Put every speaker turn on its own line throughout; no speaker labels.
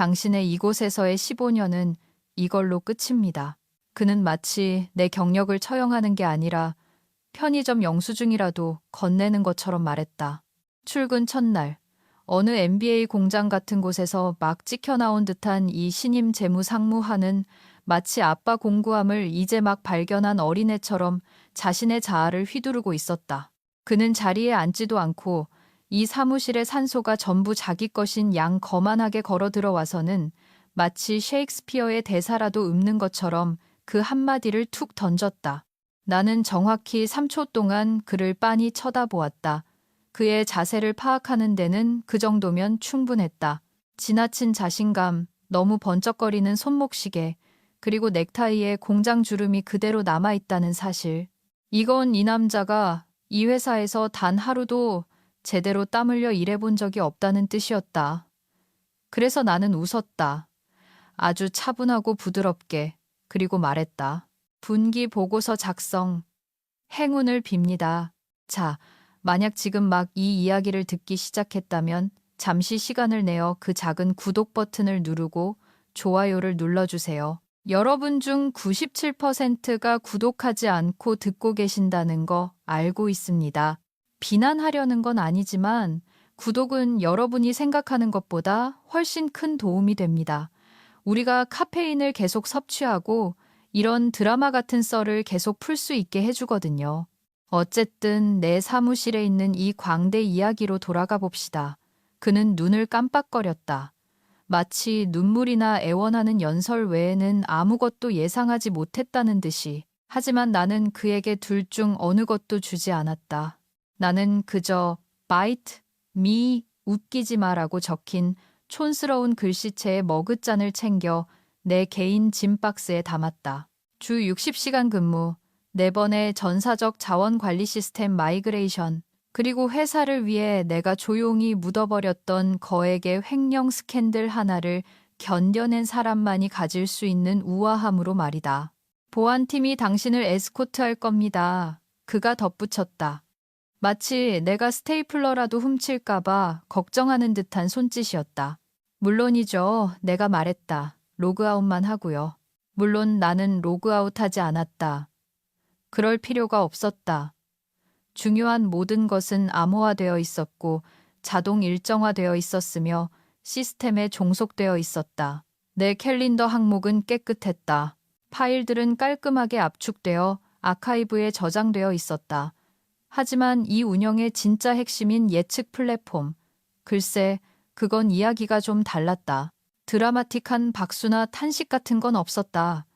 당신의 이곳에서의 15년은 이걸로 끝입니다. 그는 마치 내 경력을 처형하는 게 아니라 편의점 영수증이라도 건네는 것처럼 말했다. 출근 첫날, 어느 MBA 공장 같은 곳에서 막 찍혀나온 듯한 이 신임 재무상무하는 마치 아빠 공구함을 이제 막 발견한 어린애처럼 자신의 자아를 휘두르고 있었다. 그는 자리에 앉지도 않고 이 사무실의 산소가 전부 자기 것인 양 거만하게 걸어 들어와서는 마치 셰익스피어의 대사라도 읊는 것처럼 그 한마디를 툭 던졌다. 나는 정확히 3초 동안 그를 빤히 쳐다보았다. 그의 자세를 파악하는 데는 그 정도면 충분했다. 지나친 자신감, 너무 번쩍거리는 손목시계, 그리고 넥타이에 공장 주름이 그대로 남아있다는 사실. 이건 이 남자가 이 회사에서 단 하루도 제대로 땀 흘려 일해본 적이 없다는 뜻이었다. 그래서 나는 웃었다. 아주 차분하고 부드럽게. 그리고 말했다. 분기 보고서 작성. 행운을 빕니다. 자, 만약 지금 막 이 이야기를 듣기 시작했다면 잠시 시간을 내어 그 작은 구독 버튼을 누르고 좋아요를 눌러주세요. 여러분 중 97%가 구독하지 않고 듣고 계신다는 거 알고 있습니다. 비난하려는 건 아니지만 구독은 여러분이 생각하는 것보다 훨씬 큰 도움이 됩니다. 우리가 카페인을 계속 섭취하고 이런 드라마 같은 썰을 계속 풀 수 있게 해주거든요. 어쨌든 내 사무실에 있는 이 광대 이야기로 돌아가 봅시다. 그는 눈을 깜빡거렸다. 마치 눈물이나 애원하는 연설 외에는 아무것도 예상하지 못했다는 듯이. 하지만 나는 그에게 둘 중 어느 것도 주지 않았다. 나는 그저 bite me 웃기지 마라고 적힌 촌스러운 글씨체의 머그잔을 챙겨 내 개인 짐박스에 담았다. 주 60시간 근무, 4번의 전사적 자원 관리 시스템 마이그레이션, 그리고 회사를 위해 내가 조용히 묻어버렸던 거액의 횡령 스캔들 하나를 견뎌낸 사람만이 가질 수 있는 우아함으로 말이다. 보안팀이 당신을 에스코트할 겁니다. 그가 덧붙였다. 마치 내가 스테이플러라도 훔칠까봐 걱정하는 듯한 손짓이었다. 물론이죠. 내가 말했다. 로그아웃만 하고요. 물론 나는 로그아웃하지 않았다. 그럴 필요가 없었다. 중요한 모든 것은 암호화되어 있었고 자동 일정화되어 있었으며 시스템에 종속되어 있었다. 내 캘린더 항목은 깨끗했다. 파일들은 깔끔하게 압축되어 아카이브에 저장되어 있었다. 하지만 이 운영의 진짜 핵심인 예측 플랫폼. 글쎄, 그건 이야기가 좀 달랐다. 드라마틱한 박수나 탄식 같은 건 없었다.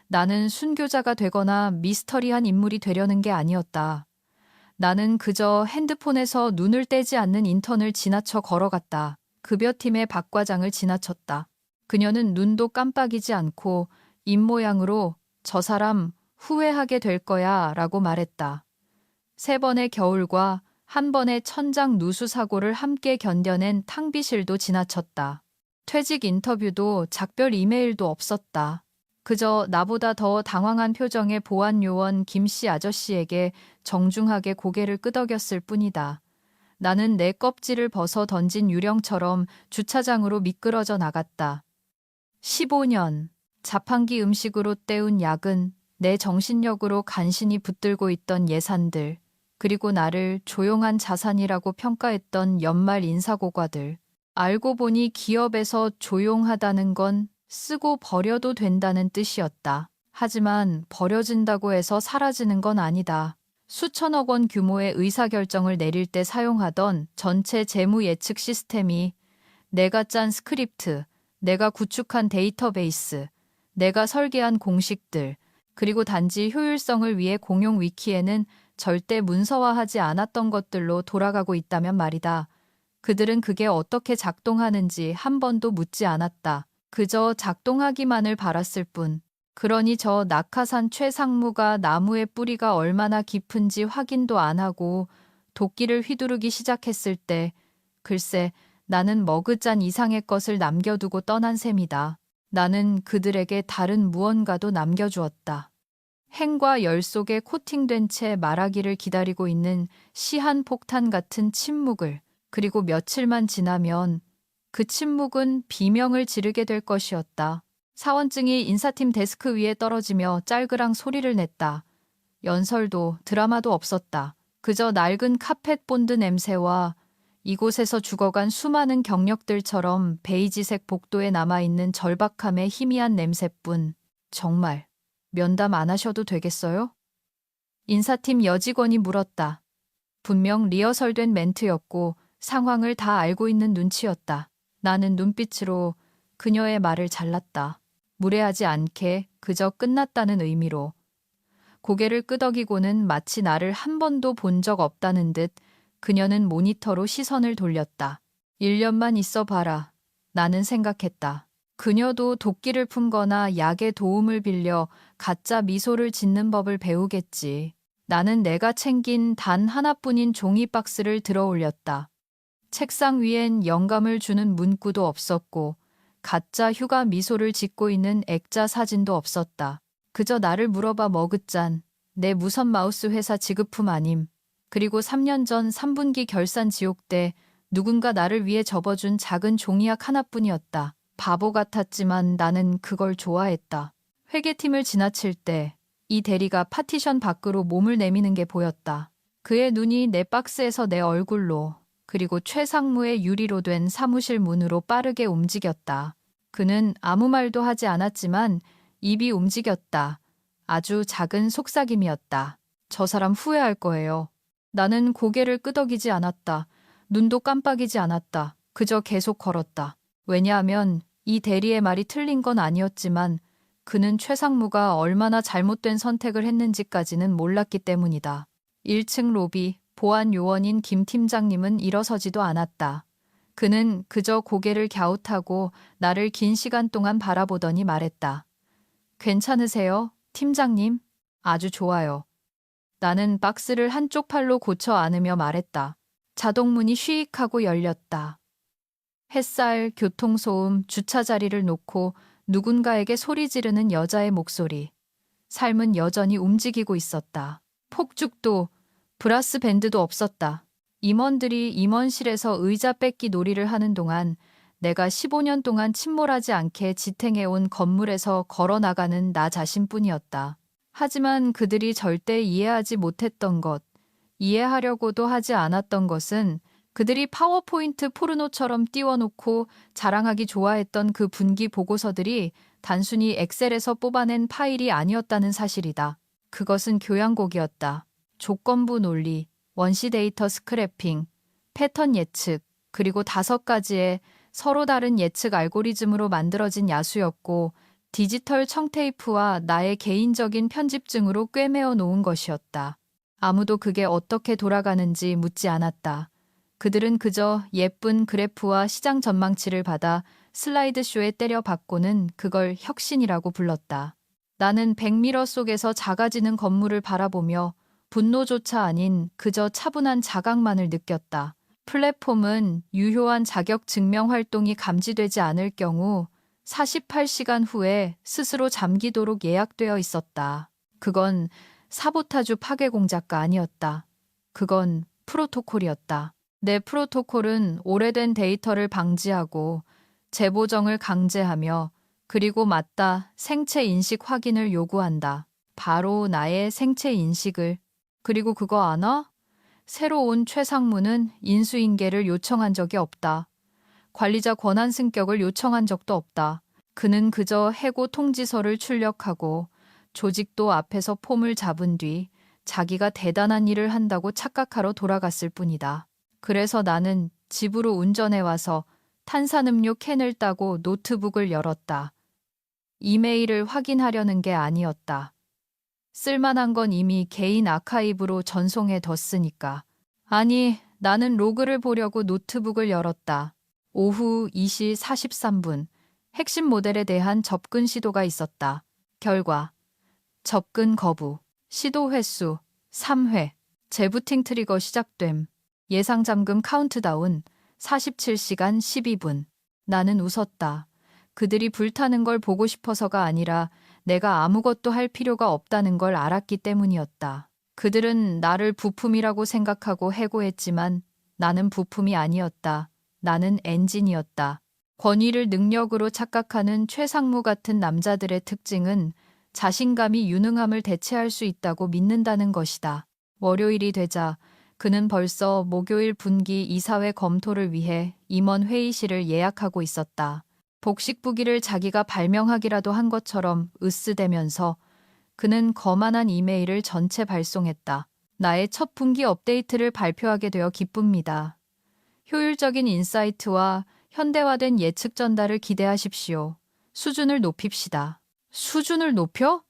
나는 순교자가 되거나 미스터리한 인물이 되려는 게 아니었다. 나는 그저 핸드폰에서 눈을 떼지 않는 인턴을 지나쳐 걸어갔다. 급여팀의 박 과장을 지나쳤다. 그녀는 눈도 깜빡이지 않고 입모양으로 저 사람 후회하게 될 거야 라고 말했다. 3번의 겨울과 1번의 천장 누수 사고를 함께 견뎌낸 탕비실도 지나쳤다. 퇴직 인터뷰도 작별 이메일도 없었다. 그저 나보다 더 당황한 표정의 보안 요원 김씨 아저씨에게 정중하게 고개를 끄덕였을 뿐이다. 나는 내 껍질을 벗어 던진 유령처럼 주차장으로 미끄러져 나갔다. 15년. 자판기 음식으로 때운 야근, 내 정신력으로 간신히 붙들고 있던 예산들, 그리고 나를 조용한 자산이라고 평가했던 연말 인사고과들. 알고 보니 기업에서 조용하다는 건 쓰고 버려도 된다는 뜻이었다. 하지만 버려진다고 해서 사라지는 건 아니다. 수천억 원 규모의 의사결정을 내릴 때 사용하던 전체 재무 예측 시스템이 내가 짠 스크립트, 내가 구축한 데이터베이스, 내가 설계한 공식들, 그리고 단지 효율성을 위해 공용 위키에는 절대 문서화하지 않았던 것들로 돌아가고 있다면 말이다. 그들은 그게 어떻게 작동하는지 한 번도 묻지 않았다. 그저 작동하기만을 바랐을 뿐. 그러니 저 낙하산 최상무가 나무의 뿌리가 얼마나 깊은지 확인도 안 하고 도끼를 휘두르기 시작했을 때 글쎄 나는 머그잔 이상의 것을 남겨두고 떠난 셈이다. 나는 그들에게 다른 무언가도 남겨주었다. 행과 열 속에 코팅된 채 말하기를 기다리고 있는 시한폭탄 같은 침묵을. 그리고 며칠만 지나면 그 침묵은 비명을 지르게 될 것이었다. 사원증이 인사팀 데스크 위에 떨어지며 짤그랑 소리를 냈다. 연설도 드라마도 없었다. 그저 낡은 카펫 본드 냄새와 이곳에서 죽어간 수많은 경력들처럼 베이지색 복도에 남아있는 절박함의 희미한 냄새뿐. 정말 면담 안 하셔도 되겠어요? 인사팀 여직원이 물었다. 분명 리허설된 멘트였고 상황을 다 알고 있는 눈치였다. 나는 눈빛으로 그녀의 말을 잘랐다. 무례하지 않게 그저 끝났다는 의미로. 고개를 끄덕이고는 마치 나를 한 번도 본 적 없다는 듯 그녀는 모니터로 시선을 돌렸다. 1년만 있어 봐라. 나는 생각했다. 그녀도 도끼를 품거나 약의 도움을 빌려 가짜 미소를 짓는 법을 배우겠지. 나는 내가 챙긴 단 하나뿐인 종이 박스를 들어 올렸다. 책상 위엔 영감을 주는 문구도 없었고 가짜 휴가 미소를 짓고 있는 액자 사진도 없었다. 그저 나를 물어봐 머그잔. 내 무선 마우스 회사 지급품 아님. 그리고 3년 전 3분기 결산 지옥 때 누군가 나를 위해 접어준 작은 종이약 하나뿐이었다. 바보 같았지만 나는 그걸 좋아했다. 회계팀을 지나칠 때 이 대리가 파티션 밖으로 몸을 내미는 게 보였다. 그의 눈이 내 박스에서 내 얼굴로 그리고 최상무의 유리로 된 사무실 문으로 빠르게 움직였다. 그는 아무 말도 하지 않았지만 입이 움직였다. 아주 작은 속삭임이었다. 저 사람 후회할 거예요. 나는 고개를 끄덕이지 않았다. 눈도 깜빡이지 않았다. 그저 계속 걸었다. 왜냐하면 이 대리의 말이 틀린 건 아니었지만 그는 최상무가 얼마나 잘못된 선택을 했는지까지는 몰랐기 때문이다. 1층 로비 보안 요원인 김 팀장님은 일어서지도 않았다. 그는 그저 고개를 갸웃하고 나를 긴 시간 동안 바라보더니 말했다. 괜찮으세요, 팀장님? 아주 좋아요. 나는 박스를 한쪽 팔로 고쳐 안으며 말했다. 자동문이 쉬익하고 열렸다. 햇살, 교통소음, 주차 자리를 놓고 누군가에게 소리 지르는 여자의 목소리. 삶은 여전히 움직이고 있었다. 폭죽도, 브라스 밴드도 없었다. 임원들이 임원실에서 의자 뺏기 놀이를 하는 동안 내가 15년 동안 침몰하지 않게 지탱해온 건물에서 걸어나가는 나 자신뿐이었다. 하지만 그들이 절대 이해하지 못했던 것, 이해하려고도 하지 않았던 것은 그들이 파워포인트 포르노처럼 띄워놓고 자랑하기 좋아했던 그 분기 보고서들이 단순히 엑셀에서 뽑아낸 파일이 아니었다는 사실이다. 그것은 교양곡이었다. 조건부 논리, 원시 데이터 스크래핑, 패턴 예측, 그리고 5가지의 서로 다른 예측 알고리즘으로 만들어진 야수였고 디지털 청테이프와 나의 개인적인 편집증으로 꿰매어 놓은 것이었다. 아무도 그게 어떻게 돌아가는지 묻지 않았다. 그들은 그저 예쁜 그래프와 시장 전망치를 받아 슬라이드쇼에 때려박고는 그걸 혁신이라고 불렀다. 나는 백미러 속에서 작아지는 건물을 바라보며 분노조차 아닌 그저 차분한 자각만을 느꼈다. 플랫폼은 유효한 자격 증명 활동이 감지되지 않을 경우 48시간 후에 스스로 잠기도록 예약되어 있었다. 그건 사보타주 파괴 공작가 아니었다. 그건 프로토콜이었다. 내 프로토콜은 오래된 데이터를 방지하고 재보정을 강제하며 그리고 맞다 생체 인식 확인을 요구한다. 바로 나의 생체 인식을. 그리고 그거 아나? 새로 온 최상무는 인수인계를 요청한 적이 없다. 관리자 권한 승격을 요청한 적도 없다. 그는 그저 해고 통지서를 출력하고 조직도 앞에서 폼을 잡은 뒤 자기가 대단한 일을 한다고 착각하러 돌아갔을 뿐이다. 그래서 나는 집으로 운전해 와서 탄산음료 캔을 따고 노트북을 열었다. 이메일을 확인하려는 게 아니었다. 쓸만한 건 이미 개인 아카이브로 전송해 뒀으니까. 아니, 나는 로그를 보려고 노트북을 열었다. 오후 2시 43분. 핵심 모델에 대한 접근 시도가 있었다. 결과. 접근 거부. 시도 횟수 3회. 재부팅 트리거 시작됨. 예상 잠금 카운트다운 47시간 12분. 나는 웃었다. 그들이 불타는 걸 보고 싶어서가 아니라 내가 아무것도 할 필요가 없다는 걸 알았기 때문이었다. 그들은 나를 부품이라고 생각하고 해고했지만 나는 부품이 아니었다. 나는 엔진이었다. 권위를 능력으로 착각하는 최상무 같은 남자들의 특징은 자신감이 유능함을 대체할 수 있다고 믿는다는 것이다. 월요일이 되자 그는 벌써 목요일 분기 이사회 검토를 위해 임원 회의실을 예약하고 있었다. 복식부기를 자기가 발명하기라도 한 것처럼 으스대면서 그는 거만한 이메일을 전체 발송했다. 나의 첫 분기 업데이트를 발표하게 되어 기쁩니다. 효율적인 인사이트와 현대화된 예측 전달을 기대하십시오. 수준을 높입시다. 수준을 높여?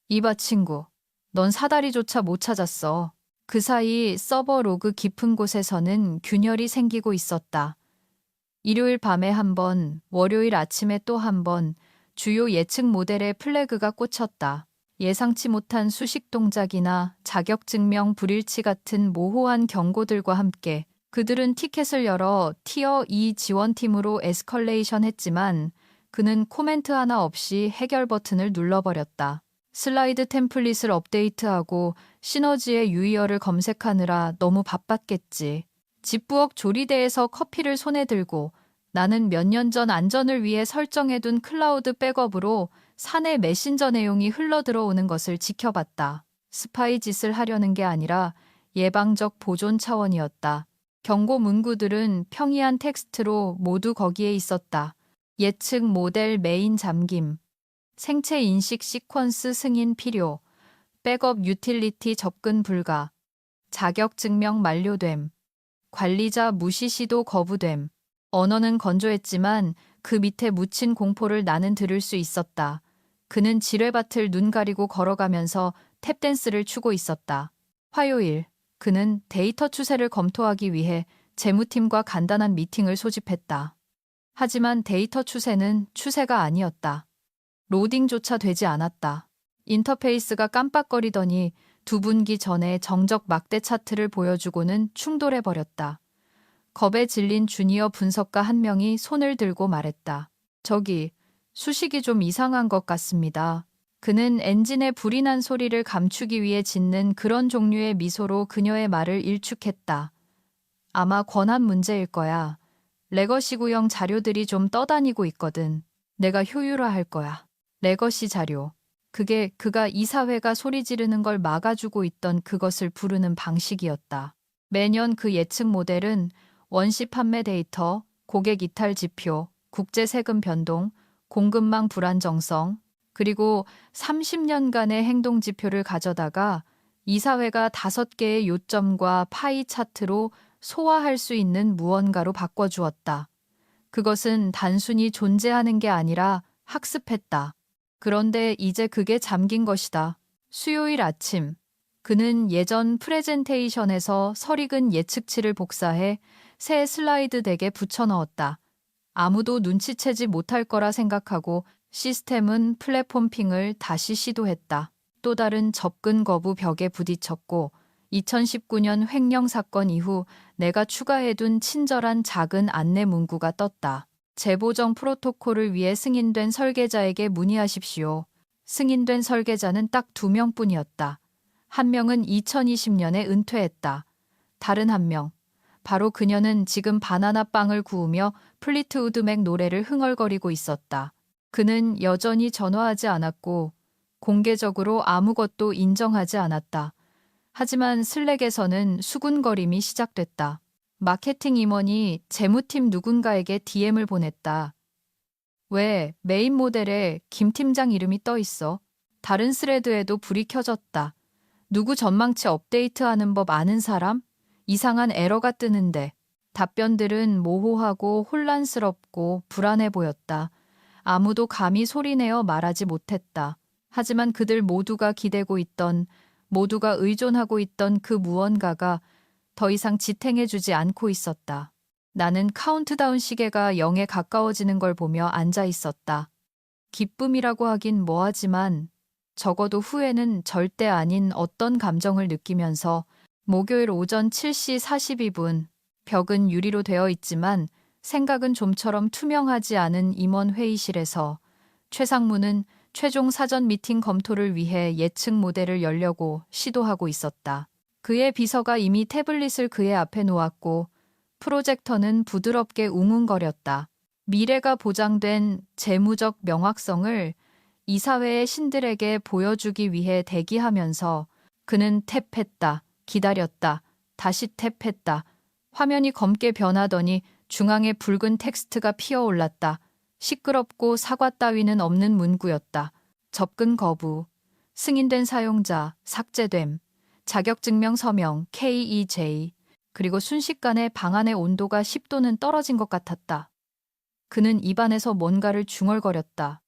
이봐 친구, 넌 사다리조차 못 찾았어. 그 사이 서버 로그 깊은 곳에서는 균열이 생기고 있었다. 일요일 밤에 한 번, 월요일 아침에 또 한 번, 주요 예측 모델의 플래그가 꽂혔다. 예상치 못한 수식 동작이나 자격증명 불일치 같은 모호한 경고들과 함께 그들은 티켓을 열어 티어 2 지원팀으로 에스컬레이션 했지만 그는 코멘트 하나 없이 해결 버튼을 눌러버렸다. 슬라이드 템플릿을 업데이트하고 시너지의 유의어를 검색하느라 너무 바빴겠지. 집부엌 조리대에서 커피를 손에 들고 나는 몇 년 전 안전을 위해 설정해둔 클라우드 백업으로 사내 메신저 내용이 흘러들어오는 것을 지켜봤다. 스파이 짓을 하려는 게 아니라 예방적 보존 차원이었다. 경고 문구들은 평이한 텍스트로 모두 거기에 있었다. 예측 모델 메인 잠김, 생체 인식 시퀀스 승인 필요, 백업 유틸리티 접근 불가, 자격 증명 만료됨, 관리자 무시 시도 거부됨. 언어는 건조했지만 그 밑에 묻힌 공포를 나는 들을 수 있었다. 그는 지뢰밭을 눈 가리고 걸어가면서 탭댄스를 추고 있었다. 화요일, 그는 데이터 추세를 검토하기 위해 재무팀과 간단한 미팅을 소집했다. 하지만 데이터 추세는 추세가 아니었다. 로딩조차 되지 않았다. 인터페이스가 깜빡거리더니 두 분기 전에 정적 막대 차트를 보여주고는 충돌해버렸다. 겁에 질린 주니어 분석가 한 명이 손을 들고 말했다. 저기, 수식이 좀 이상한 것 같습니다. 그는 엔진의 불이 난 소리를 감추기 위해 짓는 그런 종류의 미소로 그녀의 말을 일축했다. 아마 권한 문제일 거야. 레거시 구형 자료들이 좀 떠다니고 있거든. 내가 효율화할 거야. 레거시 자료. 그게 그가 이사회가 소리 지르는 걸 막아주고 있던 그것을 부르는 방식이었다. 매년 그 예측 모델은 원시 판매 데이터, 고객 이탈 지표, 국제 세금 변동, 공급망 불안정성, 그리고 30년간의 행동 지표를 가져다가 이사회가 5개의 요점과 파이 차트로 소화할 수 있는 무언가로 바꿔주었다. 그것은 단순히 존재하는 게 아니라 학습했다. 그런데 이제 그게 잠긴 것이다. 수요일 아침, 그는 예전 프레젠테이션에서 설익은 예측치를 복사해 새 슬라이드 덱에 붙여넣었다. 아무도 눈치채지 못할 거라 생각하고 시스템은 플랫폼 핑을 다시 시도했다. 또 다른 접근 거부 벽에 부딪혔고 2019년 횡령 사건 이후 내가 추가해둔 친절한 작은 안내 문구가 떴다. 재보정 프로토콜을 위해 승인된 설계자에게 문의하십시오. 승인된 설계자는 딱 2명뿐이었다. 한 명은 2020년에 은퇴했다. 다른 한 명, 바로 그녀는 지금 바나나 빵을 구우며 플리트우드 맥 노래를 흥얼거리고 있었다. 그는 여전히 전화하지 않았고 공개적으로 아무것도 인정하지 않았다. 하지만 슬랙에서는 수군거림이 시작됐다. 마케팅 임원이 재무팀 누군가에게 DM을 보냈다. 왜 메인 모델에 김 팀장 이름이 떠 있어? 다른 스레드에도 불이 켜졌다. 누구 전망치 업데이트하는 법 아는 사람? 이상한 에러가 뜨는데. 답변들은 모호하고 혼란스럽고 불안해 보였다. 아무도 감히 소리내어 말하지 못했다. 하지만 그들 모두가 기대고 있던, 모두가 의존하고 있던 그 무언가가 더 이상 지탱해주지 않고 있었다. 나는 카운트다운 시계가 0에 가까워지는 걸 보며 앉아 있었다. 기쁨이라고 하긴 뭐하지만 적어도 후회는 절대 아닌 어떤 감정을 느끼면서 목요일 오전 7시 42분, 벽은 유리로 되어 있지만 생각은 좀처럼 투명하지 않은 임원 회의실에서 최상무는 최종 사전 미팅 검토를 위해 예측 모델을 열려고 시도하고 있었다. 그의 비서가 이미 태블릿을 그의 앞에 놓았고 프로젝터는 부드럽게 웅웅거렸다. 미래가 보장된 재무적 명확성을 이사회의 신들에게 보여주기 위해 대기하면서 그는 탭했다, 기다렸다, 다시 탭했다. 화면이 검게 변하더니 중앙에 붉은 텍스트가 피어올랐다. 시끄럽고 사과 따위는 없는 문구였다. 접근 거부, 승인된 사용자, 삭제됨, 자격증명 서명, KEJ, 그리고 순식간에 방 안의 온도가 10도는 떨어진 것 같았다. 그는 입안에서 뭔가를 중얼거렸다.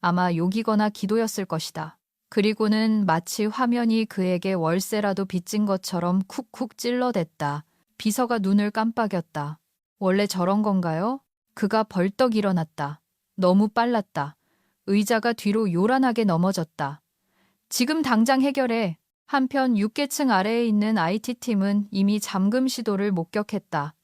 아마 욕이거나 기도였을 것이다. 그리고는 마치 화면이 그에게 월세라도 빚진 것처럼 쿡쿡 찔러댔다. 비서가 눈을 깜빡였다. 원래 저런 건가요? 그가 벌떡 일어났다. 너무 빨랐다. 의자가 뒤로 요란하게 넘어졌다. 지금 당장 해결해. 한편 6계층 아래에 있는 IT팀은 이미 잠금 시도를 목격했다.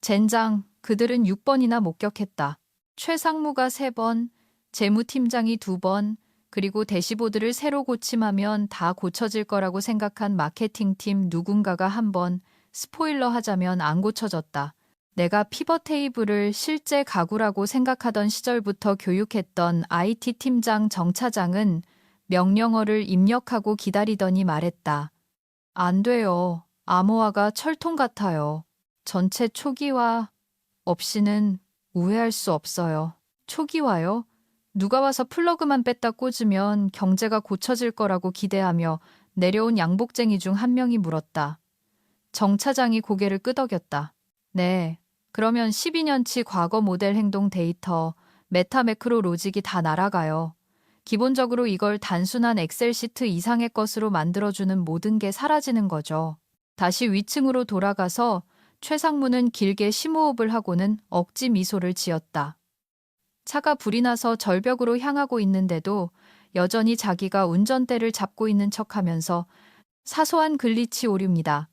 젠장, 그들은 6번이나 목격했다. 최상무가 3번, 재무팀장이 2번, 그리고 대시보드를 새로 고침하면 다 고쳐질 거라고 생각한 마케팅팀 누군가가 1번, 스포일러 하자면 안 고쳐졌다. 내가 피벗 테이블을 실제 가구라고 생각하던 시절부터 교육했던 IT 팀장 정 차장은 명령어를 입력하고 기다리더니 말했다. 안 돼요. 암호화가 철통 같아요. 전체 초기화 없이는 우회할 수 없어요. 초기화요? 누가 와서 플러그만 뺐다 꽂으면 경제가 고쳐질 거라고 기대하며 내려온 양복쟁이 중 한 명이 물었다. 정 차장이 고개를 끄덕였다. 네, 그러면 12년치 과거 모델 행동 데이터, 메타 매크로 로직이 다 날아가요. 기본적으로 이걸 단순한 엑셀 시트 이상의 것으로 만들어주는 모든 게 사라지는 거죠. 다시 위층으로 돌아가서 최상무는 길게 심호흡을 하고는 억지 미소를 지었다. 차가 불이 나서 절벽으로 향하고 있는데도 여전히 자기가 운전대를 잡고 있는 척하면서 사소한 글리치 오류입니다.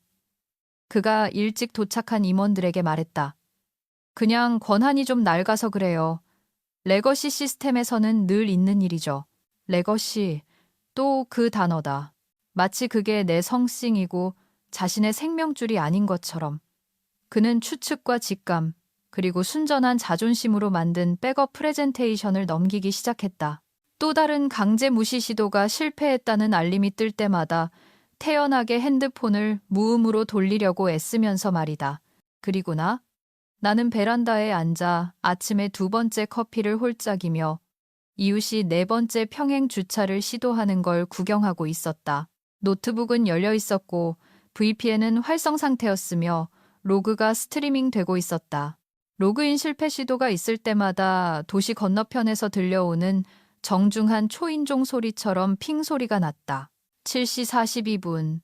그가 일찍 도착한 임원들에게 말했다. 그냥 권한이 좀 낡아서 그래요. 레거시 시스템에서는 늘 있는 일이죠. 레거시, 또 그 단어다. 마치 그게 내 성싱이고 자신의 생명줄이 아닌 것처럼. 그는 추측과 직감, 그리고 순전한 자존심으로 만든 백업 프레젠테이션을 넘기기 시작했다. 또 다른 강제 무시 시도가 실패했다는 알림이 뜰 때마다 태연하게 핸드폰을 무음으로 돌리려고 애쓰면서 말이다. 그리고나 나는 베란다에 앉아 아침에 2번째 커피를 홀짝이며 이웃이 4번째 평행 주차를 시도하는 걸 구경하고 있었다. 노트북은 열려 있었고 VPN은 활성 상태였으며 로그가 스트리밍 되고 있었다. 로그인 실패 시도가 있을 때마다 도시 건너편에서 들려오는 정중한 초인종 소리처럼 핑 소리가 났다. 7시 42분,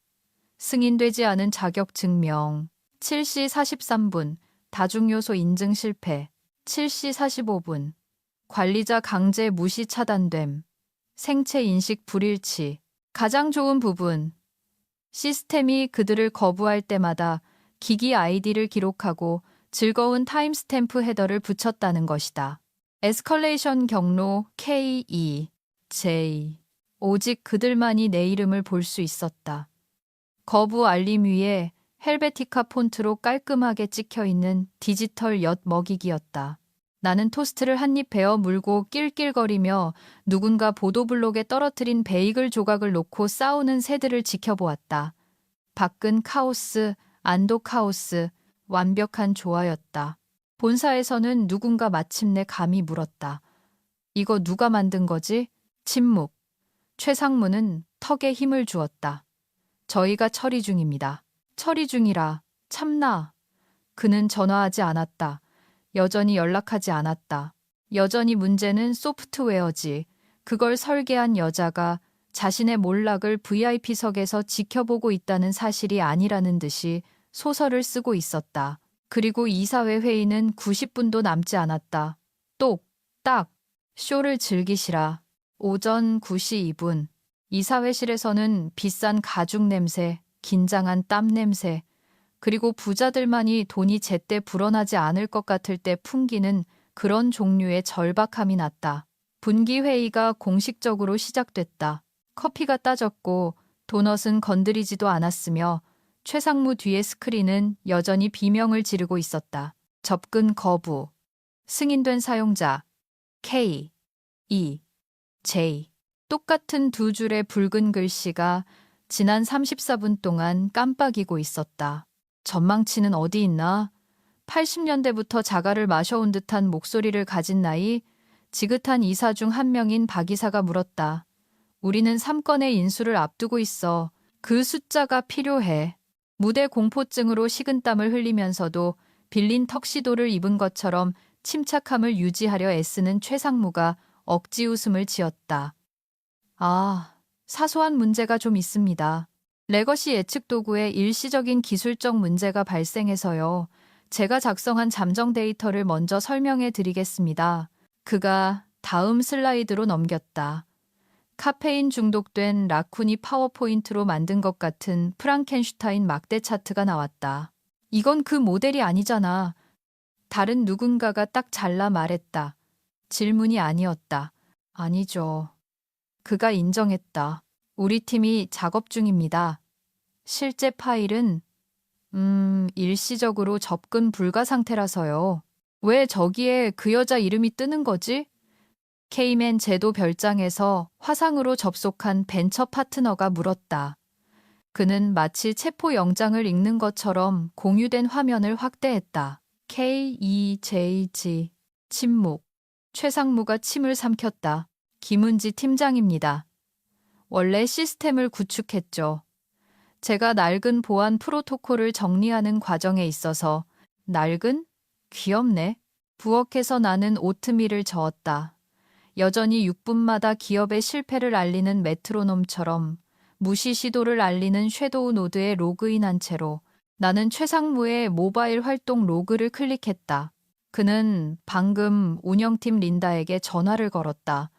승인되지 않은 자격 증명. 7시 43분, 다중요소 인증 실패. 7시 45분, 관리자 강제 무시 차단됨. 생체 인식 불일치. 가장 좋은 부분, 시스템이 그들을 거부할 때마다 기기 아이디를 기록하고 즐거운 타임스탬프 헤더를 붙였다는 것이다. 에스컬레이션 경로 KE, J. 오직 그들만이 내 이름을 볼 수 있었다. 거부 알림 위에 헬베티카 폰트로 깔끔하게 찍혀있는 디지털 엿 먹이기였다. 나는 토스트를 한 입 베어 물고 낄낄거리며 누군가 보도블록에 떨어뜨린 베이글 조각을 놓고 싸우는 새들을 지켜보았다. 밖은 카오스, 안도 카오스, 완벽한 조화였다. 본사에서는 누군가 마침내 감히 물었다. 이거 누가 만든 거지? 침묵. 최상무는 턱에 힘을 주었다. 저희가 처리 중입니다. 처리 중이라. 참나. 그는 전화하지 않았다. 여전히 연락하지 않았다. 여전히 문제는 소프트웨어지. 그걸 설계한 여자가 자신의 몰락을 VIP석에서 지켜보고 있다는 사실이 아니라는 듯이 소설을 쓰고 있었다. 그리고 이사회 회의는 90분도 남지 않았다. 똑, 딱, 쇼를 즐기시라. 오전 9시 2분. 이사회실에서는 비싼 가죽 냄새, 긴장한 땀 냄새, 그리고 부자들만이 돈이 제때 불어나지 않을 것 같을 때 풍기는 그런 종류의 절박함이 났다. 분기회의가 공식적으로 시작됐다. 커피가 따졌고 도넛은 건드리지도 않았으며 최상무 뒤의 스크린은 여전히 비명을 지르고 있었다. 접근 거부. 승인된 사용자 K, E, J. 똑같은 두 줄의 붉은 글씨가 지난 34분 동안 깜빡이고 있었다. 전망치는 어디 있나? 80년대부터 자가를 마셔온 듯한 목소리를 가진 나이, 지긋한 이사 중 한 명인 박 이사가 물었다. 우리는 3건의 인수를 앞두고 있어. 그 숫자가 필요해. 무대 공포증으로 식은땀을 흘리면서도 빌린 턱시도를 입은 것처럼 침착함을 유지하려 애쓰는 최상무가 억지 웃음을 지었다. 아, 사소한 문제가 좀 있습니다. 레거시 예측 도구에 일시적인 기술적 문제가 발생해서요. 제가 작성한 잠정 데이터를 먼저 설명해 드리겠습니다. 그가 다음 슬라이드로 넘겼다. 카페인 중독된 라쿤이 파워포인트로 만든 것 같은 프랑켄슈타인 막대 차트가 나왔다. 이건 그 모델이 아니잖아. 다른 누군가가 딱 잘라 말했다. 질문이 아니었다. 아니죠. 그가 인정했다. 우리 팀이 작업 중입니다. 실제 파일은 일시적으로 접근 불가 상태라서요. 왜 저기에 그 여자 이름이 뜨는 거지? 케이맨 제도 별장에서 화상으로 접속한 벤처 파트너가 물었다. 그는 마치 체포 영장을 읽는 것처럼 공유된 화면을 확대했다. KEJG. 침묵. 최상무가 침을 삼켰다. 김은지 팀장입니다. 원래 시스템을 구축했죠. 제가 낡은 보안 프로토콜을 정리하는 과정에 있어서 낡은? 귀엽네. 부엌에서 나는 오트밀을 저었다. 여전히 6분마다 기업의 실패를 알리는 메트로놈처럼 무시 시도를 알리는 섀도우 노드에 로그인한 채로 나는 최상무의 모바일 활동 로그를 클릭했다. 그는 방금 운영팀 린다에게 전화를 걸었다.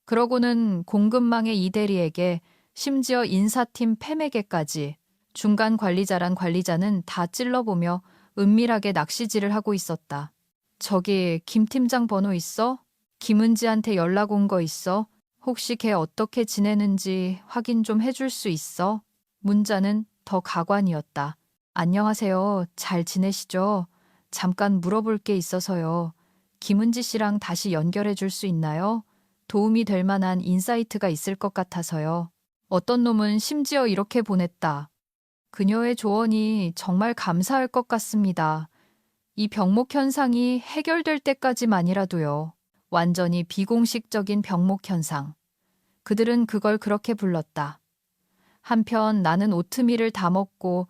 그러고는 공급망의 이대리에게 심지어 인사팀 팸에게까지 중간 관리자란 관리자는 다 찔러보며 은밀하게 낚시질을 하고 있었다. 저기 김 팀장 번호 있어? 김은지한테 연락 온 거 있어? 혹시 걔 어떻게 지내는지 확인 좀 해줄 수 있어? 문자는 더 가관이었다. 안녕하세요. 잘 지내시죠? 잠깐 물어볼 게 있어서요. 김은지 씨랑 다시 연결해 줄 수 있나요? 도움이 될 만한 인사이트가 있을 것 같아서요. 어떤 놈은 심지어 이렇게 보냈다. 그녀의 조언이 정말 감사할 것 같습니다. 이 병목 현상이 해결될 때까지만이라도요. 완전히 비공식적인 병목 현상. 그들은 그걸 그렇게 불렀다. 한편 나는 오트밀을 다 먹고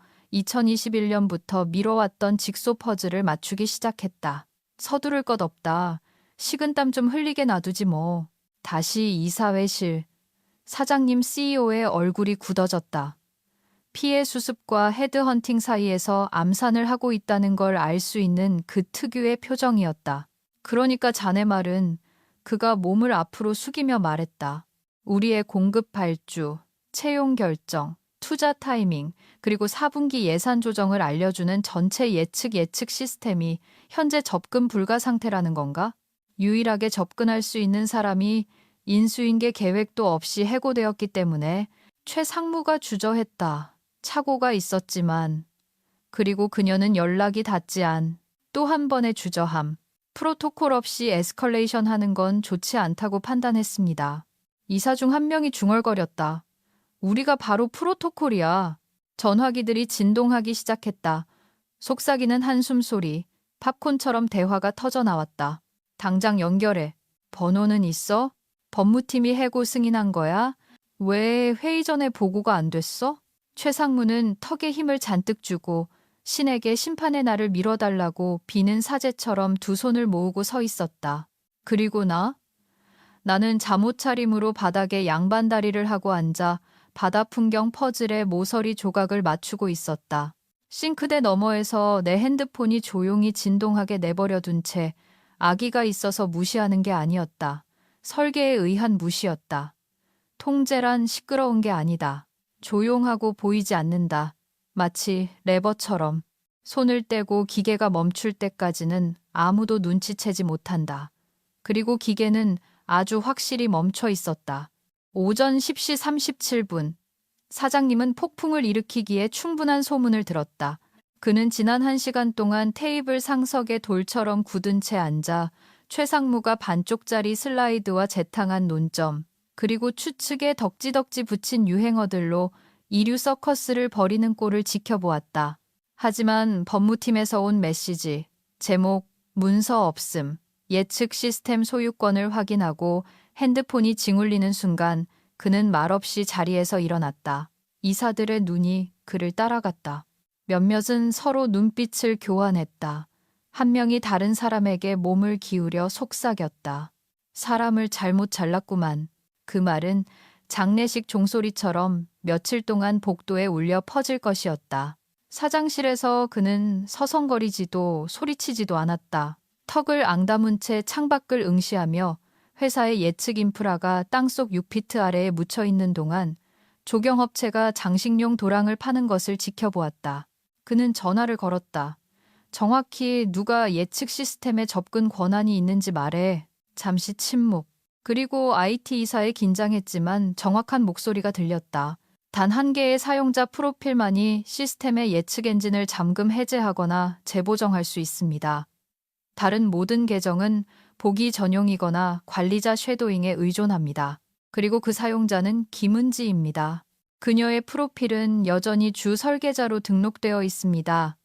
2021년부터 미뤄왔던 직소 퍼즐을 맞추기 시작했다. 서두를 것 없다. 식은땀 좀 흘리게 놔두지 뭐. 다시 이사회실. 사장님 CEO의 얼굴이 굳어졌다. 피해 수습과 헤드헌팅 사이에서 암산을 하고 있다는 걸 알 수 있는 그 특유의 표정이었다. 그러니까 자네 말은 그가 몸을 앞으로 숙이며 말했다. 우리의 공급 발주, 채용 결정, 투자 타이밍, 그리고 4분기 예산 조정을 알려주는 전체 예측 시스템이 현재 접근 불가 상태라는 건가? 유일하게 접근할 수 있는 사람이 인수인계 계획도 없이 해고되었기 때문에 최상무가 주저했다. 착오가 있었지만 그리고 그녀는 연락이 닿지 않 또 한 번의 주저함. 프로토콜 없이 에스컬레이션 하는 건 좋지 않다고 판단했습니다. 이사 중 한 명이 중얼거렸다. 우리가 바로 프로토콜이야. 전화기들이 진동하기 시작했다. 속삭이는 한숨 소리, 팝콘처럼 대화가 터져 나왔다. 당장 연결해. 번호는 있어? 법무팀이 해고 승인한 거야? 왜 회의 전에 보고가 안 됐어? 최상무는 턱에 힘을 잔뜩 주고 신에게 심판의 날을 미뤄달라고 비는 사제처럼 두 손을 모으고 서 있었다. 그리고 나는 잠옷 차림으로 바닥에 양반다리를 하고 앉아 바다 풍경 퍼즐의 모서리 조각을 맞추고 있었다. 싱크대 너머에서 내 핸드폰이 조용히 진동하게 내버려둔 채 아기가 있어서 무시하는 게 아니었다. 설계에 의한 무시였다. 통제란 시끄러운 게 아니다. 조용하고 보이지 않는다. 마치 레버처럼. 손을 떼고 기계가 멈출 때까지는 아무도 눈치채지 못한다. 그리고 기계는 아주 확실히 멈춰 있었다. 오전 10시 37분. 사장님은 폭풍을 일으키기에 충분한 소문을 들었다. 그는 지난 1시간 동안 테이블 상석에 돌처럼 굳은 채 앉아 최상무가 반쪽짜리 슬라이드와 재탕한 논점, 그리고 추측에 덕지덕지 붙인 유행어들로 이류 서커스를 벌이는 꼴을 지켜보았다. 하지만 법무팀에서 온 메시지, 제목, 문서 없음, 예측 시스템 소유권을 확인하고 핸드폰이 징울리는 순간 그는 말없이 자리에서 일어났다. 이사들의 눈이 그를 따라갔다. 몇몇은 서로 눈빛을 교환했다. 한 명이 다른 사람에게 몸을 기울여 속삭였다. 사람을 잘못 잘랐구만. 그 말은 장례식 종소리처럼 며칠 동안 복도에 울려 퍼질 것이었다. 사장실에서 그는 서성거리지도 소리치지도 않았다. 턱을 앙다문 채 창밖을 응시하며 회사의 예측 인프라가 땅속 6피트 아래에 묻혀있는 동안 조경업체가 장식용 도랑을 파는 것을 지켜보았다. 그는 전화를 걸었다. 정확히 누가 예측 시스템에 접근 권한이 있는지 말해. 잠시 침묵. 그리고 IT 이사에 긴장했지만 정확한 목소리가 들렸다. 단 한 개의 사용자 프로필만이 시스템의 예측 엔진을 잠금 해제하거나 재보정할 수 있습니다. 다른 모든 계정은 보기 전용이거나 관리자 쉐도잉에 의존합니다. 그리고 그 사용자는 김은지입니다. 그녀의 프로필은 여전히 주 설계자로 등록되어 있습니다.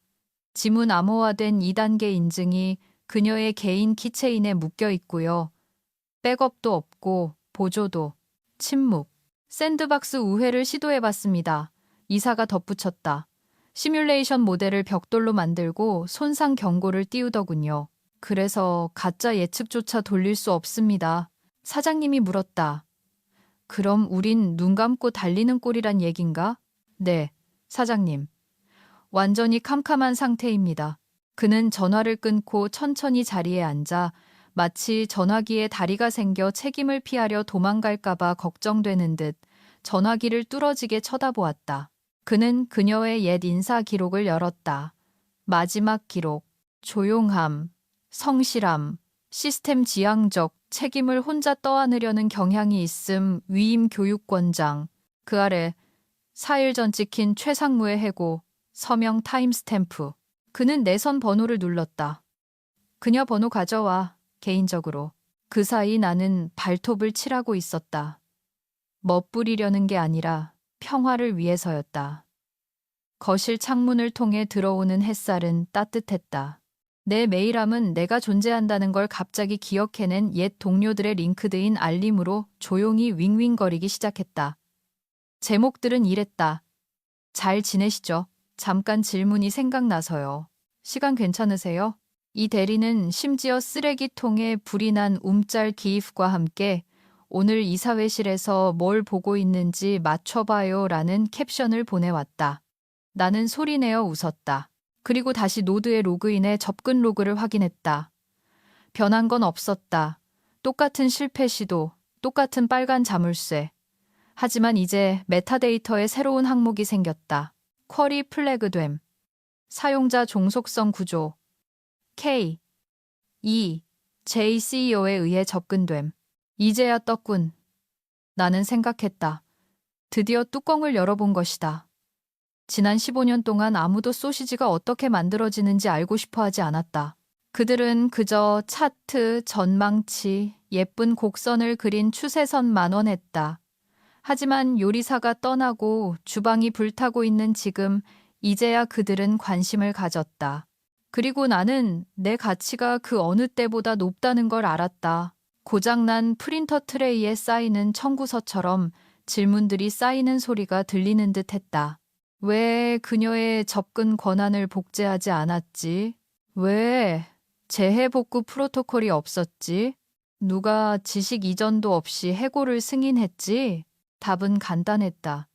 지문 암호화된 2단계 인증이 그녀의 개인 키체인에 묶여 있고요. 백업도 없고 보조도. 침묵. 샌드박스 우회를 시도해봤습니다. 이사가 덧붙였다. 시뮬레이션 모델을 벽돌로 만들고 손상 경고를 띄우더군요. 그래서 가짜 예측조차 돌릴 수 없습니다. 사장님이 물었다. 그럼 우린 눈 감고 달리는 꼴이란 얘긴가? 네, 사장님. 완전히 캄캄한 상태입니다. 그는 전화를 끊고 천천히 자리에 앉아 마치 전화기에 다리가 생겨 책임을 피하려 도망갈까봐 걱정되는 듯 전화기를 뚫어지게 쳐다보았다. 그는 그녀의 옛 인사 기록을 열었다. 마지막 기록, 조용함, 성실함, 시스템 지향적, 책임을 혼자 떠안으려는 경향이 있음 위임 교육권장, 그 아래 4일 전 찍힌 최상무의 해고, 서명 타임스탬프. 그는 내선 번호를 눌렀다. 그녀 번호 가져와, 개인적으로. 그 사이 나는 발톱을 칠하고 있었다. 멋부리려는 게 아니라 평화를 위해서였다. 거실 창문을 통해 들어오는 햇살은 따뜻했다. 내 메일함은 내가 존재한다는 걸 갑자기 기억해낸 옛 동료들의 링크드인 알림으로 조용히 윙윙거리기 시작했다. 제목들은 이랬다. 잘 지내시죠? 잠깐 질문이 생각나서요. 시간 괜찮으세요? 이 대리는 심지어 쓰레기통에 불이 난 움짤 기입과 함께 오늘 이사회실에서 뭘 보고 있는지 맞춰봐요 라는 캡션을 보내왔다. 나는 소리내어 웃었다. 그리고 다시 노드에 로그인해 접근 로그를 확인했다. 변한 건 없었다. 똑같은 실패 시도, 똑같은 빨간 자물쇠. 하지만 이제 메타데이터에 새로운 항목이 생겼다. 쿼리 플래그됨. 사용자 종속성 구조. K, E, JCEO에 의해 접근됨. 이제야 떴군. 나는 생각했다. 드디어 뚜껑을 열어본 것이다. 지난 15년 동안 아무도 소시지가 어떻게 만들어지는지 알고 싶어 하지 않았다. 그들은 그저 차트, 전망치, 예쁜 곡선을 그린 추세선만 원했다. 하지만 요리사가 떠나고 주방이 불타고 있는 지금 이제야 그들은 관심을 가졌다. 그리고 나는 내 가치가 그 어느 때보다 높다는 걸 알았다. 고장난 프린터 트레이에 쌓이는 청구서처럼 질문들이 쌓이는 소리가 들리는 듯 했다. 왜 그녀의 접근 권한을 복제하지 않았지? 왜 재해복구 프로토콜이 없었지? 누가 지식 이전도 없이 해고를 승인했지? 답은 간단했다.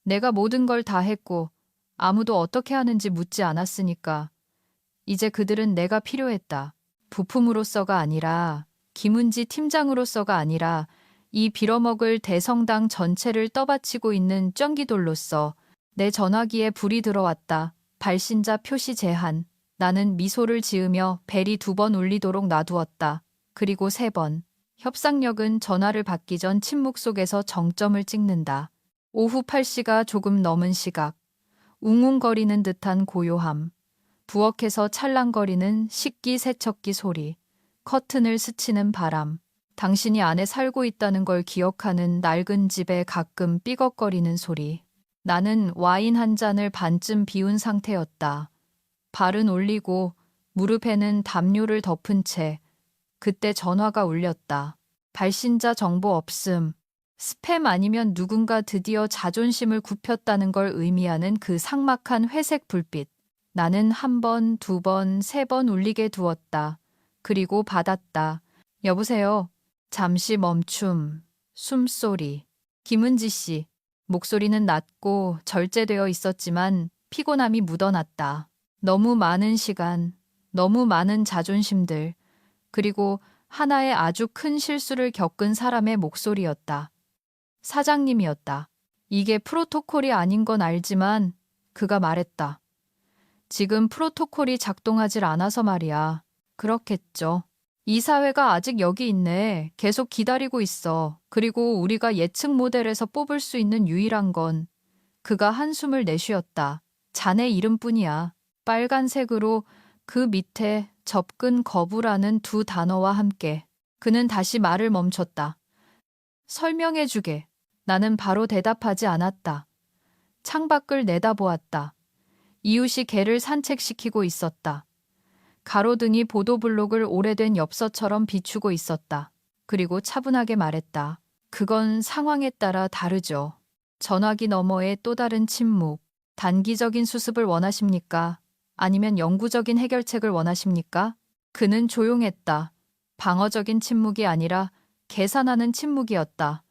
내가 모든 걸 다 했고 아무도 어떻게 하는지 묻지 않았으니까. 이제 그들은 내가 필요했다. 부품으로서가 아니라, 김은지 팀장으로서가 아니라 이 빌어먹을 대성당 전체를 떠받치고 있는 쩡기돌로서. 내 전화기에 불이 들어왔다. 발신자 표시 제한. 나는 미소를 지으며 벨이 2번 울리도록 놔두었다. 그리고 3번. 협상력은 전화를 받기 전 침묵 속에서 정점을 찍는다. 오후 8시가 조금 넘은 시각. 웅웅거리는 듯한 고요함, 부엌에서 찰랑거리는 식기세척기 소리, 커튼을 스치는 바람, 당신이 안에 살고 있다는 걸 기억하는 낡은 집에 가끔 삐걱거리는 소리. 나는 와인 한 잔을 반쯤 비운 상태였다. 발은 올리고 무릎에는 담요를 덮은 채 그때 전화가 울렸다. 발신자 정보 없음. 스팸 아니면 누군가 드디어 자존심을 굽혔다는 걸 의미하는 그 삭막한 회색 불빛. 나는 한 번, 두 번, 세 번 울리게 두었다. 그리고 받았다. 여보세요. 잠시 멈춤. 숨소리. 김은지 씨. 목소리는 낮고 절제되어 있었지만 피곤함이 묻어났다. 너무 많은 시간, 너무 많은 자존심들, 그리고 하나의 아주 큰 실수를 겪은 사람의 목소리였다. 사장님이었다. 이게 프로토콜이 아닌 건 알지만 그가 말했다. 지금 프로토콜이 작동하질 않아서 말이야. 그렇겠죠. 이 사회가 아직 여기 있네. 계속 기다리고 있어. 그리고 우리가 예측 모델에서 뽑을 수 있는 유일한 건 그가 한숨을 내쉬었다. 자네 이름뿐이야. 빨간색으로 그 밑에 접근 거부라는 두 단어와 함께 그는 다시 말을 멈췄다. 설명해주게. 나는 바로 대답하지 않았다. 창밖을 내다보았다. 이웃이 개를 산책시키고 있었다. 가로등이 보도블록을 오래된 엽서처럼 비추고 있었다. 그리고 차분하게 말했다. 그건 상황에 따라 다르죠. 전화기 너머의 또 다른 침묵. 단기적인 수습을 원하십니까? 아니면 영구적인 해결책을 원하십니까? 그는 조용했다. 방어적인 침묵이 아니라 계산하는 침묵이었다.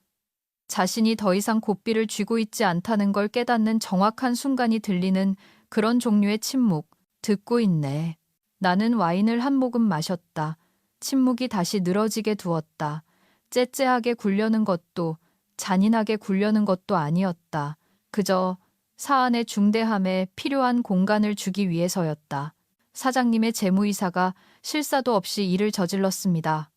자신이 더 이상 고삐를 쥐고 있지 않다는 걸 깨닫는 정확한 순간이 들리는 그런 종류의 침묵. 듣고 있네. 나는 와인을 한 모금 마셨다. 침묵이 다시 늘어지게 두었다. 째째하게 굴려는 것도 잔인하게 굴려는 것도 아니었다. 그저 사안의 중대함에 필요한 공간을 주기 위해서였다. 사장님의 재무이사가 실사도 없이 일을 저질렀습니다.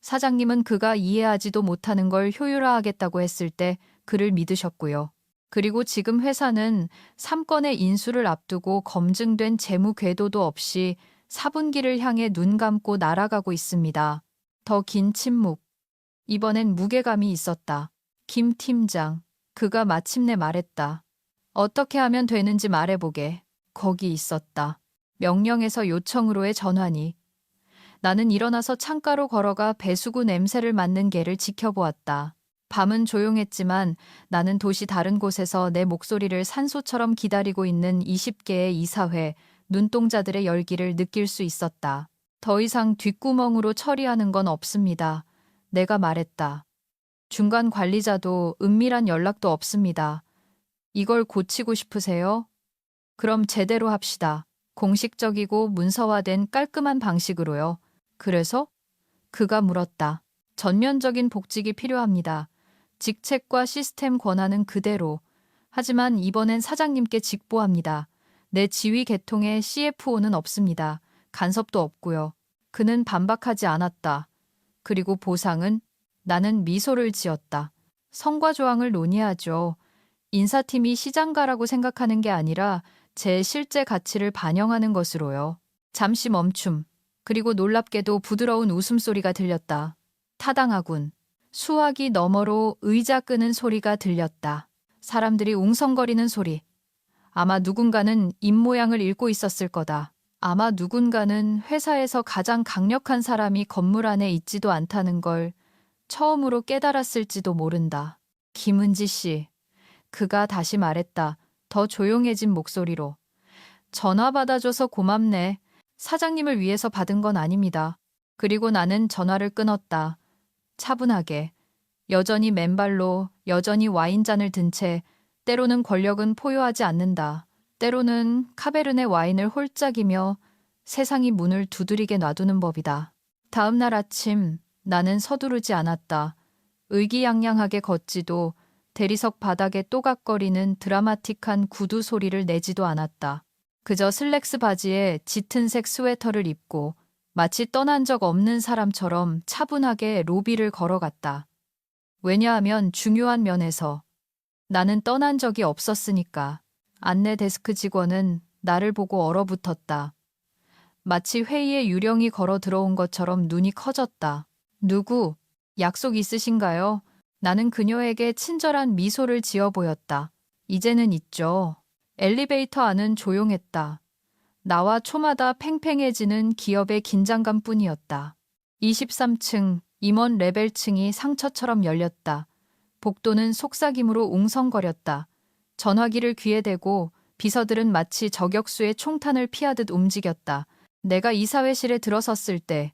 사장님은 그가 이해하지도 못하는 걸 효율화하겠다고 했을 때 그를 믿으셨고요. 그리고 지금 회사는 3건의 인수를 앞두고 검증된 재무 궤도도 없이 4분기를 향해 눈 감고 날아가고 있습니다. 더 긴 침묵. 이번엔 무게감이 있었다. 김 팀장. 그가 마침내 말했다. 어떻게 하면 되는지 말해보게. 거기 있었다. 명령에서 요청으로의 전환이. 나는 일어나서 창가로 걸어가 배수구 냄새를 맡는 개를 지켜보았다. 밤은 조용했지만 나는 도시 다른 곳에서 내 목소리를 산소처럼 기다리고 있는 20개의 이사회, 눈동자들의 열기를 느낄 수 있었다. 더 이상 뒷구멍으로 처리하는 건 없습니다. 내가 말했다. 중간 관리자도 은밀한 연락도 없습니다. 이걸 고치고 싶으세요? 그럼 제대로 합시다. 공식적이고 문서화된 깔끔한 방식으로요. 그래서? 그가 물었다. 전면적인 복직이 필요합니다. 직책과 시스템 권한은 그대로. 하지만 이번엔 사장님께 직보합니다. 내 지휘 계통에 CFO는 없습니다. 간섭도 없고요. 그는 반박하지 않았다. 그리고 보상은? 나는 미소를 지었다. 성과 조항을 논의하죠. 인사팀이 시장가라고 생각하는 게 아니라 제 실제 가치를 반영하는 것으로요. 잠시 멈춤. 그리고 놀랍게도 부드러운 웃음소리가 들렸다. 타당하군. 수화기 너머로 의자 끄는 소리가 들렸다. 사람들이 웅성거리는 소리. 아마 누군가는 입모양을 읽고 있었을 거다. 아마 누군가는 회사에서 가장 강력한 사람이 건물 안에 있지도 않다는 걸 처음으로 깨달았을지도 모른다. 김은지 씨. 그가 다시 말했다. 더 조용해진 목소리로. 전화 받아줘서 고맙네. 사장님을 위해서 받은 건 아닙니다. 그리고 나는 전화를 끊었다. 차분하게. 여전히 맨발로, 여전히 와인잔을 든 채 때로는 권력은 포효하지 않는다. 때로는 카베르네 와인을 홀짝이며 세상이 문을 두드리게 놔두는 법이다. 다음 날 아침 나는 서두르지 않았다. 의기양양하게 걷지도 대리석 바닥에 또각거리는 드라마틱한 구두 소리를 내지도 않았다. 그저 슬랙스 바지에 짙은색 스웨터를 입고 마치 떠난 적 없는 사람처럼 차분하게 로비를 걸어갔다. 왜냐하면 중요한 면에서 나는 떠난 적이 없었으니까. 안내 데스크 직원은 나를 보고 얼어붙었다. 마치 회의에 유령이 걸어 들어온 것처럼 눈이 커졌다. 누구? 약속 있으신가요? 나는 그녀에게 친절한 미소를 지어 보였다. 이제는 있죠. 엘리베이터 안은 조용했다. 나와 초마다 팽팽해지는 기업의 긴장감뿐이었다. 23층 임원 레벨층이 상처처럼 열렸다. 복도는 속삭임으로 웅성거렸다. 전화기를 귀에 대고 비서들은 마치 저격수의 총탄을 피하듯 움직였다. 내가 이사회실에 들어섰을 때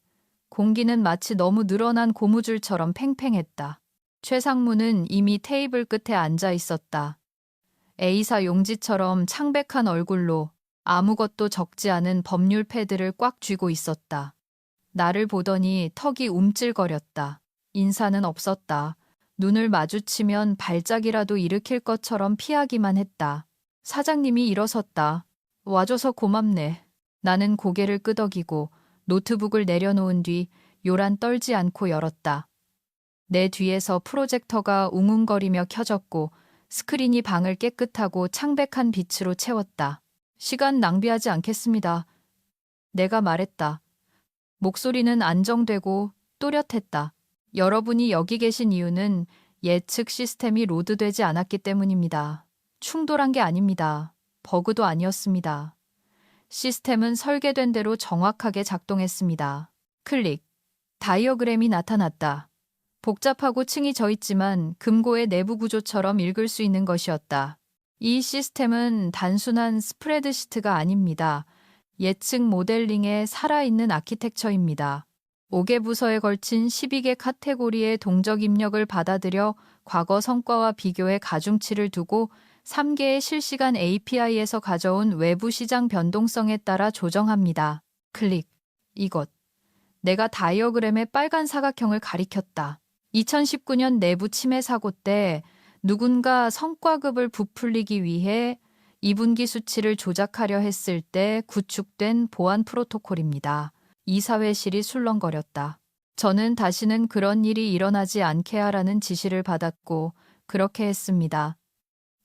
공기는 마치 너무 늘어난 고무줄처럼 팽팽했다. 최상무는 이미 테이블 끝에 앉아 있었다. A사 용지처럼 창백한 얼굴로 아무것도 적지 않은 법률 패드를 꽉 쥐고 있었다. 나를 보더니 턱이 움찔거렸다. 인사는 없었다. 눈을 마주치면 발작이라도 일으킬 것처럼 피하기만 했다. 사장님이 일어섰다. 와줘서 고맙네. 나는 고개를 끄덕이고 노트북을 내려놓은 뒤 요란 떨지 않고 열었다. 내 뒤에서 프로젝터가 웅웅거리며 켜졌고 스크린이 방을 깨끗하고 창백한 빛으로 채웠다. 시간 낭비하지 않겠습니다. 내가 말했다. 목소리는 안정되고 또렷했다. 여러분이 여기 계신 이유는 예측 시스템이 로드되지 않았기 때문입니다. 충돌한 게 아닙니다. 버그도 아니었습니다. 시스템은 설계된 대로 정확하게 작동했습니다. 클릭. 다이어그램이 나타났다. 복잡하고 층이 져 있지만 금고의 내부 구조처럼 읽을 수 있는 것이었다. 이 시스템은 단순한 스프레드시트가 아닙니다. 예측 모델링의 살아있는 아키텍처입니다. 5개 부서에 걸친 12개 카테고리의 동적 입력을 받아들여 과거 성과와 비교해 가중치를 두고 3개의 실시간 API에서 가져온 외부 시장 변동성에 따라 조정합니다. 클릭. 이것. 내가 다이어그램의 빨간 사각형을 가리켰다. 2019년 내부 침해 사고 때 누군가 성과급을 부풀리기 위해 2분기 수치를 조작하려 했을 때 구축된 보안 프로토콜입니다. 이사회실이 술렁거렸다. 저는 다시는 그런 일이 일어나지 않게 하라는 지시를 받았고 그렇게 했습니다.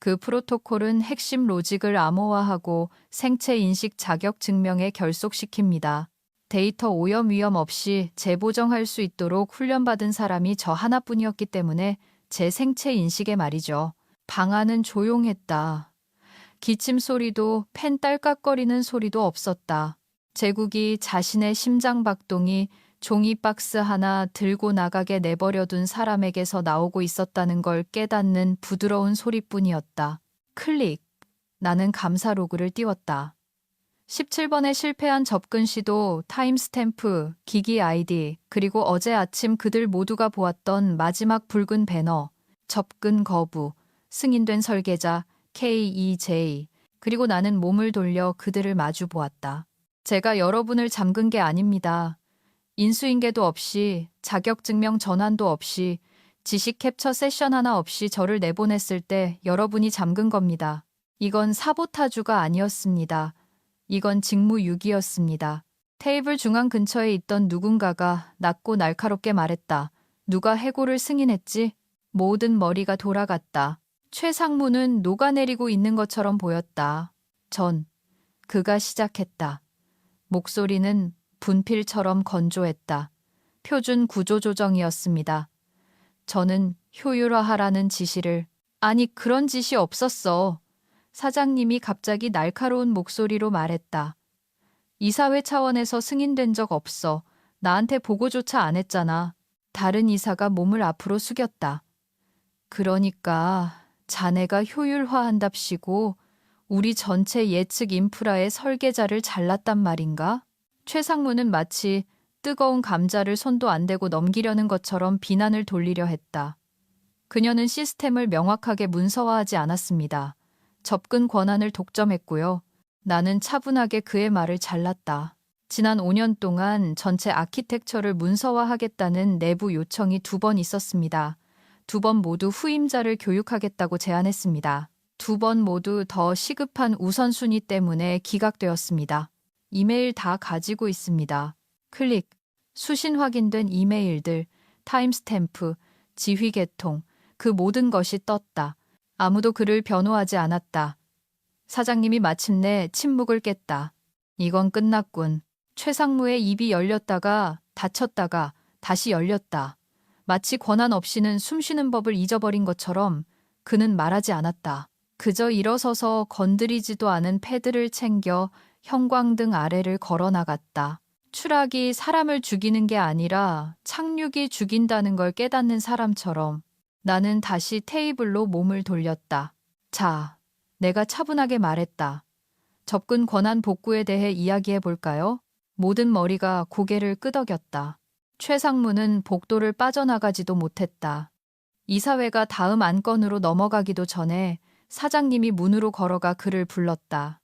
그 프로토콜은 핵심 로직을 암호화하고 생체 인식 자격 증명에 결속시킵니다. 데이터 오염 위험 없이 재보정할 수 있도록 훈련받은 사람이 저 하나뿐이었기 때문에 제 생체 인식에 말이죠. 방 안은 조용했다. 기침 소리도 펜 딸깍거리는 소리도 없었다. 제국이 자신의 심장 박동이 종이 박스 하나 들고 나가게 내버려둔 사람에게서 나오고 있었다는 걸 깨닫는 부드러운 소리뿐이었다. 클릭. 나는 감사 로그를 띄웠다. 17번에 실패한 접근 시도, 타임스탬프, 기기 아이디, 그리고 어제 아침 그들 모두가 보았던 마지막 붉은 배너, 접근 거부, 승인된 설계자, KEJ, 그리고 나는 몸을 돌려 그들을 마주 보았다. 제가 여러분을 잠근 게 아닙니다. 인수인계도 없이, 자격증명 전환도 없이, 지식 캡처 세션 하나 없이 저를 내보냈을 때 여러분이 잠근 겁니다. 이건 사보타주가 아니었습니다. 이건 직무유기였습니다. 테이블 중앙 근처에 있던 누군가가 낮고 날카롭게 말했다. 누가 해고를 승인했지? 모든 머리가 돌아갔다. 최상무는 녹아내리고 있는 것처럼 보였다. 그가 시작했다. 목소리는 분필처럼 건조했다. 표준 구조조정이었습니다. 저는 효율화하라는 지시를, 아니 그런 지시 없었어. 사장님이 갑자기 날카로운 목소리로 말했다. 이사회 차원에서 승인된 적 없어. 나한테 보고조차 안 했잖아. 다른 이사가 몸을 앞으로 숙였다. 그러니까 자네가 효율화한답시고 우리 전체 예측 인프라의 설계자를 잘랐단 말인가? 최상무는 마치 뜨거운 감자를 손도 안 대고 넘기려는 것처럼 비난을 돌리려 했다. 그녀는 시스템을 명확하게 문서화하지 않았습니다. 접근 권한을 독점했고요. 나는 차분하게 그의 말을 잘랐다. 지난 5년 동안 전체 아키텍처를 문서화하겠다는 내부 요청이 2번 있었습니다. 2번 모두 후임자를 교육하겠다고 제안했습니다. 2번 모두 더 시급한 우선순위 때문에 기각되었습니다. 이메일 다 가지고 있습니다. 클릭. 수신 확인된 이메일들, 타임스탬프, 지휘 개통, 그 모든 것이 떴다. 아무도 그를 변호하지 않았다. 사장님이 마침내 침묵을 깼다. 이건 끝났군. 최상무의 입이 열렸다가 닫혔다가 다시 열렸다. 마치 권한 없이는 숨쉬는 법을 잊어버린 것처럼 그는 말하지 않았다. 그저 일어서서 건드리지도 않은 패드를 챙겨 형광등 아래를 걸어나갔다. 추락이 사람을 죽이는 게 아니라 착륙이 죽인다는 걸 깨닫는 사람처럼 나는 다시 테이블로 몸을 돌렸다. 자, 내가 차분하게 말했다. 접근 권한 복구에 대해 이야기해 볼까요? 모든 머리가 고개를 끄덕였다. 최상무는 복도를 빠져나가지도 못했다. 이사회가 다음 안건으로 넘어가기도 전에 사장님이 문으로 걸어가 그를 불렀다.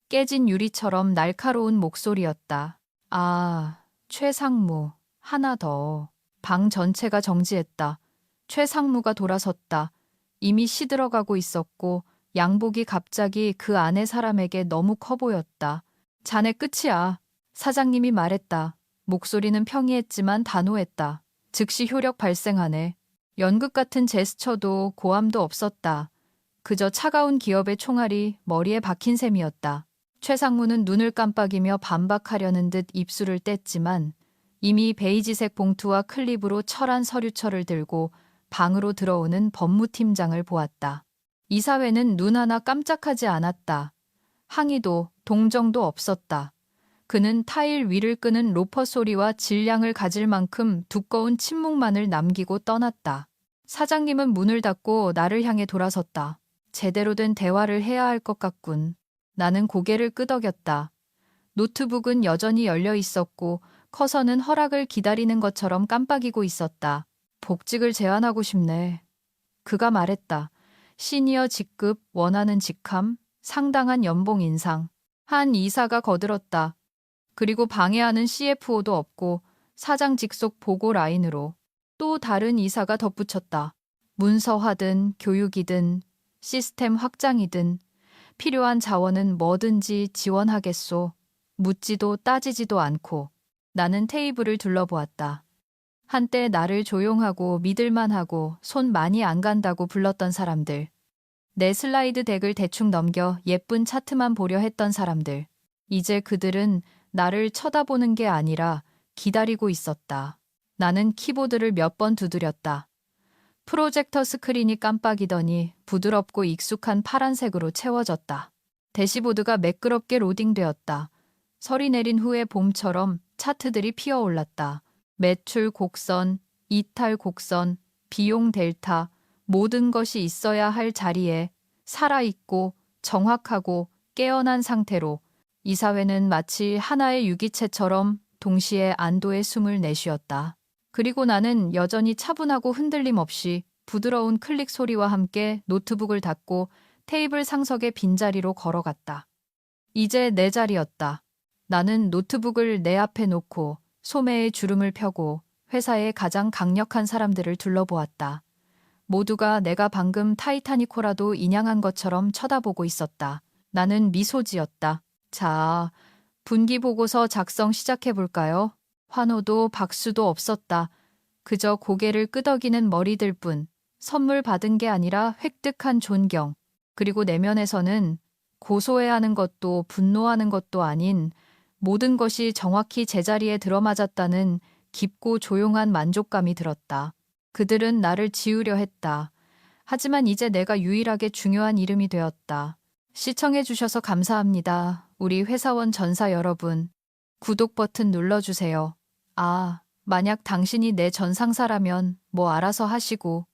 깨진 유리처럼 날카로운 목소리였다. 아, 최상무, 하나 더. 방 전체가 정지했다. 최상무가 돌아섰다. 이미 시들어가고 있었고 양복이 갑자기 그 안의 사람에게 너무 커 보였다. 자네 끝이야. 사장님이 말했다. 목소리는 평이했지만 단호했다. 즉시 효력 발생하네. 연극 같은 제스처도 고함도 없었다. 그저 차가운 기업의 총알이 머리에 박힌 셈이었다. 최상무는 눈을 깜빡이며 반박하려는 듯 입술을 뗐지만 이미 베이지색 봉투와 클립으로 철한 서류철을 들고 방으로 들어오는 법무팀장을 보았다. 이사회는 눈 하나 깜짝하지 않았다. 항의도 동정도 없었다. 그는 타일 위를 끄는 로퍼 소리와 질량을 가질 만큼 두꺼운 침묵만을 남기고 떠났다. 사장님은 문을 닫고 나를 향해 돌아섰다. 제대로 된 대화를 해야 할 것 같군. 나는 고개를 끄덕였다. 노트북은 여전히 열려 있었고 커서는 허락을 기다리는 것처럼 깜빡이고 있었다. 복직을 제안하고 싶네. 그가 말했다. 시니어 직급, 원하는 직함, 상당한 연봉 인상. 한 이사가 거들었다. 그리고 방해하는 CFO도 없고 사장 직속 보고 라인으로. 또 다른 이사가 덧붙였다. 문서화든 교육이든 시스템 확장이든 필요한 자원은 뭐든지 지원하겠소. 묻지도 따지지도 않고. 나는 테이블을 둘러보았다. 한때 나를 조용하고 믿을만하고 손 많이 안 간다고 불렀던 사람들. 내 슬라이드 덱을 대충 넘겨 예쁜 차트만 보려 했던 사람들. 이제 그들은 나를 쳐다보는 게 아니라 기다리고 있었다. 나는 키보드를 몇 번 두드렸다. 프로젝터 스크린이 깜빡이더니 부드럽고 익숙한 파란색으로 채워졌다. 대시보드가 매끄럽게 로딩되었다. 설이 내린 후의 봄처럼 차트들이 피어올랐다. 매출 곡선, 이탈 곡선, 비용 델타, 모든 것이 있어야 할 자리에 살아있고 정확하고 깨어난 상태로 이사회는 마치 하나의 유기체처럼 동시에 안도의 숨을 내쉬었다. 그리고 나는 여전히 차분하고 흔들림 없이 부드러운 클릭 소리와 함께 노트북을 닫고 테이블 상석의 빈자리로 걸어갔다. 이제 내 자리였다. 나는 노트북을 내 앞에 놓고 소매에 주름을 펴고 회사의 가장 강력한 사람들을 둘러보았다. 모두가 내가 방금 타이타니코라도 인양한 것처럼 쳐다보고 있었다. 나는 미소 지었다. 자, 분기 보고서 작성 시작해볼까요? 환호도 박수도 없었다. 그저 고개를 끄덕이는 머리들 뿐. 선물 받은 게 아니라 획득한 존경. 그리고 내면에서는 고소해야 하는 것도 분노하는 것도 아닌 모든 것이 정확히 제자리에 들어맞았다는 깊고 조용한 만족감이 들었다. 그들은 나를 지우려 했다. 하지만 이제 내가 유일하게 중요한 이름이 되었다. 시청해주셔서 감사합니다. 우리 회사원 전사 여러분. 구독 버튼 눌러주세요. 아, 만약 당신이 내 전 상사라면 뭐 알아서 하시고